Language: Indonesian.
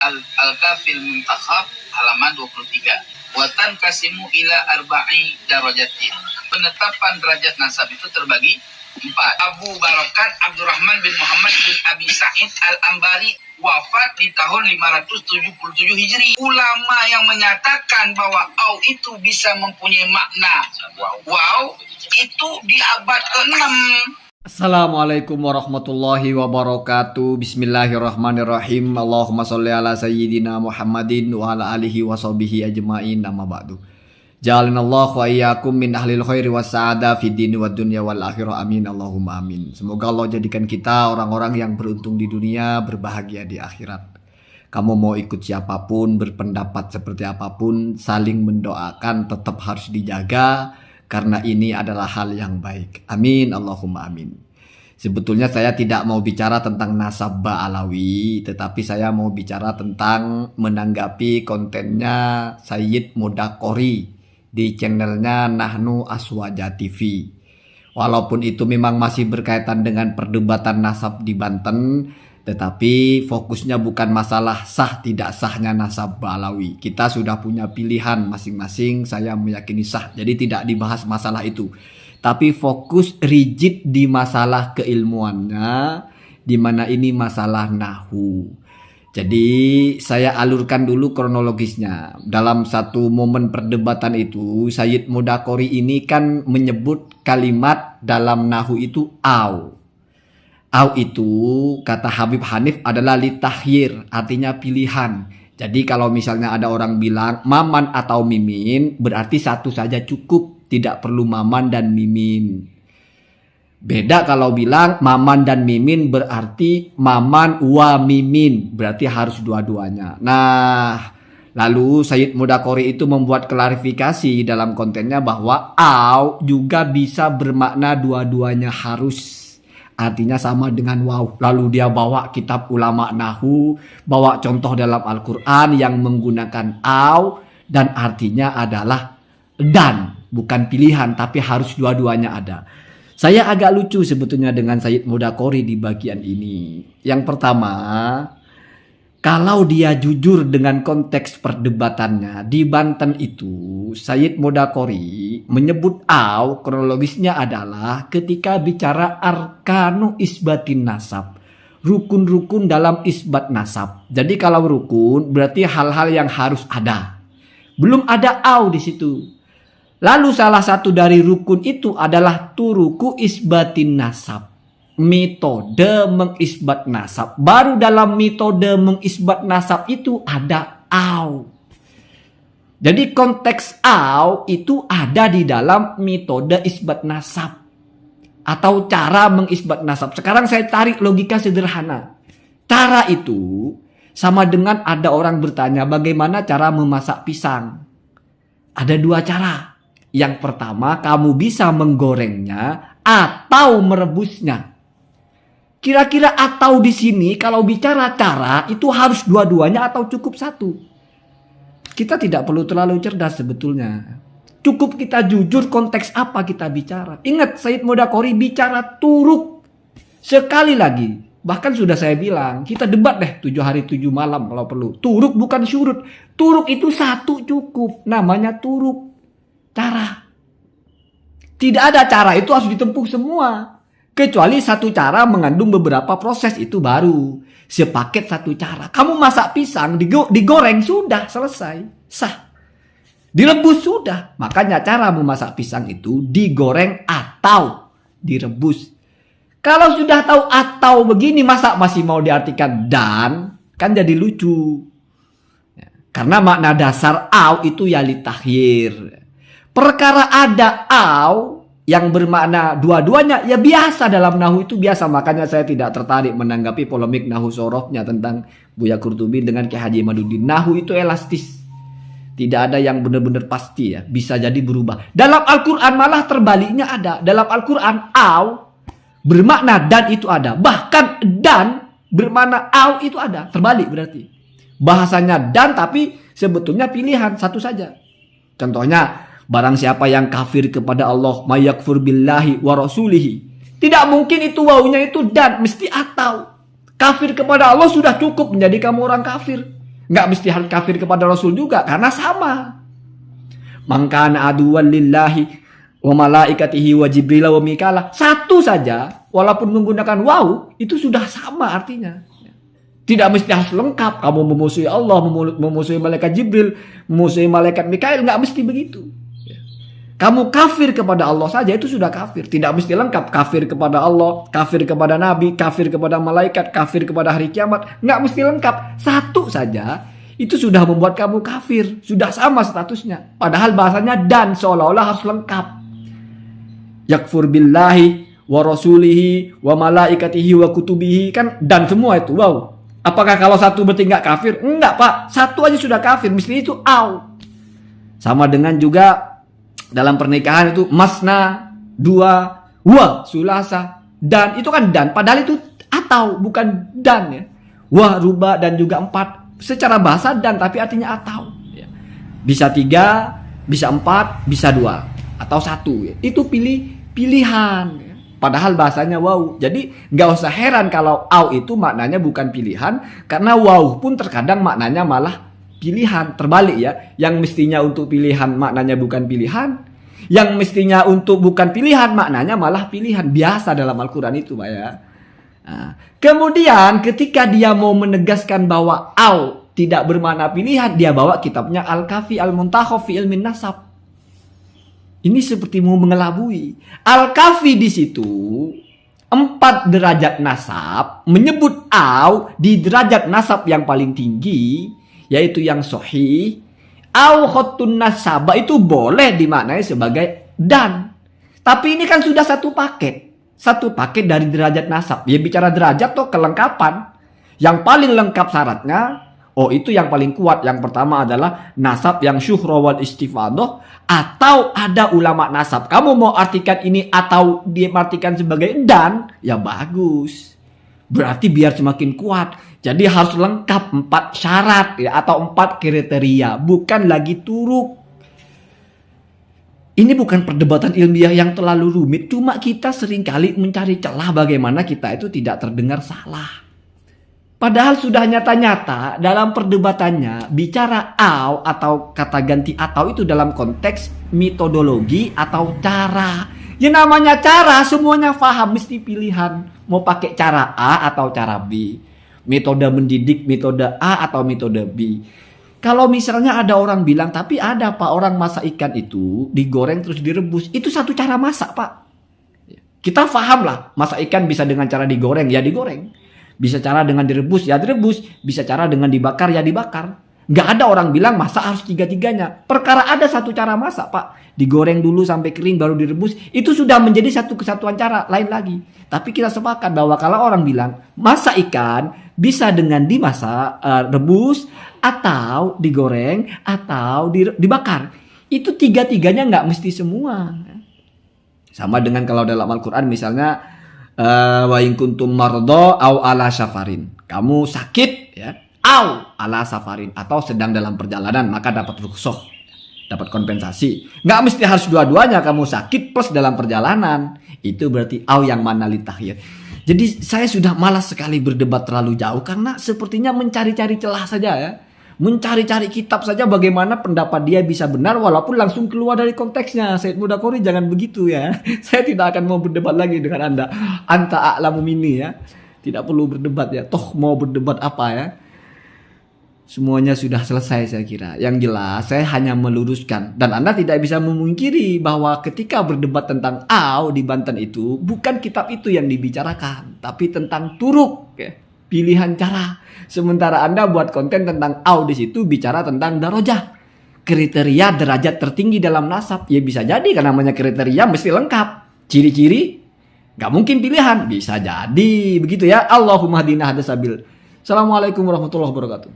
Al-Kafil Muntakhab halaman 23. Watan kasimu ila arba'i darajatin. Penetapan derajat nasab itu terbagi 4. Abu Barakat Abdurrahman bin Muhammad bin Abi Sa'id Al-Ambari wafat di tahun 577 Hijri. Ulama yang menyatakan bahwa au itu bisa mempunyai makna wow itu di abad ke-6. Assalamualaikum warahmatullahi wabarakatuh. Bismillahirrahmanirrahim. Allahumma sholli ala sayyidina Muhammadin wa ala alihi wa sahbihi ajma'in, amma ba'du. Ja'alanallahu wa iyyakum min ahlil khairi was sa'ada fid dini wad dunya wal akhirah. Amin Allahumma amin. Semoga Allah jadikan kita orang-orang yang beruntung di dunia, berbahagia di akhirat. Kamu mau ikut siapapun, berpendapat seperti apapun, saling mendoakan tetap harus dijaga. Karena ini adalah hal yang baik. Amin Allahumma amin. Sebetulnya saya tidak mau bicara tentang nasab Ba'alawi, tetapi saya mau bicara tentang menanggapi kontennya Sayyid Mudaqori di channelnya Nahnu Aswaja TV. Walaupun itu memang masih berkaitan dengan perdebatan nasab di Banten, tetapi fokusnya bukan masalah sah tidak sahnya nasab Ba'alawi. Kita sudah punya pilihan masing-masing, saya meyakini sah. Jadi tidak dibahas masalah itu. Tapi fokus rigid di masalah keilmuannya, di mana ini masalah nahu. Jadi saya alurkan dulu kronologisnya. Dalam satu momen perdebatan itu, Sayyid Mudaqori ini kan menyebut kalimat dalam nahu itu au. Au itu kata Habib Hanif adalah litahyir, artinya pilihan. Jadi kalau misalnya ada orang bilang maman atau mimin, berarti satu saja cukup, tidak perlu maman dan mimin. Beda kalau bilang maman dan mimin berarti maman wa mimin, berarti harus dua-duanya. Nah, lalu Sayyid Mudaqori itu membuat klarifikasi dalam kontennya bahwa au juga bisa bermakna dua-duanya harus. Artinya sama dengan wow. Lalu dia bawa kitab ulama nahu, bawa contoh dalam Al-Quran yang menggunakan au dan artinya adalah dan, bukan pilihan tapi harus dua-duanya ada. Saya agak lucu sebetulnya dengan Sayyid Mudaqori di bagian ini. Yang pertama, kalau dia jujur dengan konteks perdebatannya di Banten itu, Sayyid Mudaqori menyebut au kronologisnya adalah ketika bicara arkanu isbatin nasab, rukun-rukun dalam isbat nasab. Jadi kalau rukun berarti hal-hal yang harus ada. Belum ada au di situ. Lalu salah satu dari rukun itu adalah turuku isbatin nasab. Metode mengisbat nasab. Baru dalam metode mengisbat nasab itu ada au. Jadi konteks au itu ada di dalam metode isbat nasab atau cara mengisbat nasab. Sekarang saya tarik logika sederhana. Cara itu sama dengan ada orang bertanya bagaimana cara memasak pisang. Ada dua cara. Yang pertama, kamu bisa menggorengnya atau merebusnya. Kira-kira atau di sini kalau bicara cara itu harus dua-duanya atau cukup satu? Kita tidak perlu terlalu cerdas sebetulnya. Cukup kita jujur konteks apa kita bicara. Ingat Sayyid Mudaqori bicara turuk. Sekali lagi, bahkan sudah saya bilang, kita debat deh 7 hari 7 malam kalau perlu. Turuk bukan syurut. Turuk itu satu cukup. Namanya turuk. Cara. Tidak ada cara, itu harus ditempuh semua. Kecuali satu cara mengandung beberapa proses, itu baru sepaket satu cara. Kamu masak pisang digoreng sudah selesai, sah. Direbus sudah. Makanya cara memasak pisang itu digoreng atau direbus. Kalau sudah tahu atau begini, masa masih mau diartikan dan? Kan jadi lucu. Karena makna dasar au itu ya litahyir. Perkara ada au yang bermakna dua-duanya ya biasa dalam nahu itu biasa. Makanya saya tidak tertarik menanggapi polemik nahu sorofnya tentang Buya Qurtubi dengan Kiai Haji Imaduddin. Nahu itu elastis. Tidak ada yang benar-benar pasti ya. Bisa jadi berubah. Dalam Al-Quran malah terbaliknya ada. Dalam Al-Quran au bermakna dan itu ada. Bahkan dan bermakna au itu ada. Terbalik berarti. Bahasanya dan tapi sebetulnya pilihan satu saja. Contohnya, barang siapa yang kafir kepada Allah, mayakfur billahi wa rasulihi. Tidak mungkin itu wawunya itu dan, mesti atau. Kafir kepada Allah sudah cukup menjadi kamu orang kafir. Nggak mesti harus kafir kepada Rasul juga, karena sama. Man kana aduwwan lillahi wa malaikatihi wa jibril wa mikala. Satu saja, walaupun menggunakan waw, itu sudah sama artinya. Tidak mesti harus lengkap. Kamu memusuhi Allah, memusuhi malaikat Jibril, memusuhi malaikat Mikail. Nggak mesti begitu. Kamu kafir kepada Allah saja itu sudah kafir. Tidak mesti lengkap. Kafir kepada Allah, kafir kepada Nabi, kafir kepada malaikat, kafir kepada hari kiamat. Nggak mesti lengkap. Satu saja itu sudah membuat kamu kafir. Sudah sama statusnya. Padahal bahasanya dan, seolah-olah harus lengkap. Yakfur billahi wa rasulihi wa malaikatihi wa kutubihi. Kan dan semua itu. Wow. Apakah kalau satu berarti nggak kafir? Enggak, Pak. Satu aja sudah kafir. Mesti itu au. Sama dengan juga dalam pernikahan itu masna, dua, wa, sulasa, dan. Itu kan dan. Padahal itu atau, bukan dan ya. Wa, ruba, dan juga empat. Secara bahasa dan, tapi artinya atau. Bisa tiga, bisa empat, bisa dua. Atau satu. Ya. Itu pilihan. Ya. Padahal bahasanya wow. Jadi nggak usah heran kalau au itu maknanya bukan pilihan. Karena wow pun terkadang maknanya malah pilihan. Terbalik ya. Yang mestinya untuk pilihan maknanya bukan pilihan. Yang mestinya untuk bukan pilihan maknanya malah pilihan. Biasa dalam Al-Quran itu Pak ya. Nah, kemudian ketika dia mau menegaskan bahwa au tidak bermakna pilihan. Dia bawa kitabnya Al-Kafi Al-Muntakhaf fi Ilmin Nasab. Ini seperti mau mengelabui. Al-Kafi di situ 4 derajat nasab menyebut au di derajat nasab yang paling tinggi, yaitu yang sahih. Au khotun nasabah itu boleh dimaknai sebagai dan. Tapi ini kan sudah satu paket. Satu paket dari derajat nasab. Ya bicara derajat tuh kelengkapan. Yang paling lengkap syaratnya, oh itu yang paling kuat. Yang pertama adalah nasab yang syuhra wal istifadah. Atau ada ulama nasab. Kamu mau artikan ini atau dia artikan sebagai dan, ya bagus. Berarti biar semakin kuat. Jadi harus lengkap 4 syarat ya, atau 4 kriteria. Bukan lagi turuk. Ini bukan perdebatan ilmiah yang terlalu rumit. Cuma kita seringkali mencari celah bagaimana kita itu tidak terdengar salah. Padahal sudah nyata-nyata dalam perdebatannya bicara au atau kata ganti atau itu dalam konteks metodologi atau cara. Ya namanya cara semuanya paham mesti pilihan. Mau pakai cara A atau cara B. Metode mendidik metode A atau metode B. Kalau misalnya ada orang bilang tapi ada Pak orang masak ikan itu digoreng terus direbus. Itu satu cara masak Pak. Kita paham lah masak ikan bisa dengan cara digoreng ya digoreng. Bisa cara dengan direbus, ya direbus. Bisa cara dengan dibakar, ya dibakar. Nggak ada orang bilang masak harus tiga-tiganya. Perkara ada satu cara masak, Pak. Digoreng dulu sampai kering, baru direbus. Itu sudah menjadi satu kesatuan cara, lain lagi. Tapi kita sepakat bahwa kalau orang bilang masak ikan bisa dengan dimasak, rebus, atau digoreng, atau dibakar. Itu tiga-tiganya nggak mesti semua. Sama dengan kalau dalam Al-Quran misalnya, wa in kuntum mardo au ala safarin. Kamu sakit ya, au ala safarin atau sedang dalam perjalanan maka dapat rukhsah, dapat kompensasi. Nggak mesti harus dua-duanya kamu sakit plus dalam perjalanan. Itu berarti au yang mana litahyir. Jadi saya sudah malas sekali berdebat terlalu jauh karena sepertinya mencari-cari celah saja ya. Mencari-cari kitab saja bagaimana pendapat dia bisa benar walaupun langsung keluar dari konteksnya. Said Mudakori jangan begitu ya. Saya tidak akan mau berdebat lagi dengan Anda. Anta a'lamu minni ya. Tidak perlu berdebat ya. Toh mau berdebat apa ya. Semuanya sudah selesai saya kira. Yang jelas saya hanya meluruskan. Dan Anda tidak bisa memungkiri bahwa ketika berdebat tentang au di Banten itu. Bukan kitab itu yang dibicarakan. Tapi tentang turuk ya. Pilihan cara. Sementara Anda buat konten tentang au di situ bicara tentang darajah. Kriteria derajat tertinggi dalam nasab. Ya bisa jadi karena namanya kriteria mesti lengkap. Ciri-ciri gak mungkin pilihan. Bisa jadi begitu ya. Allahumma hadina hadasabil. Assalamualaikum warahmatullahi wabarakatuh.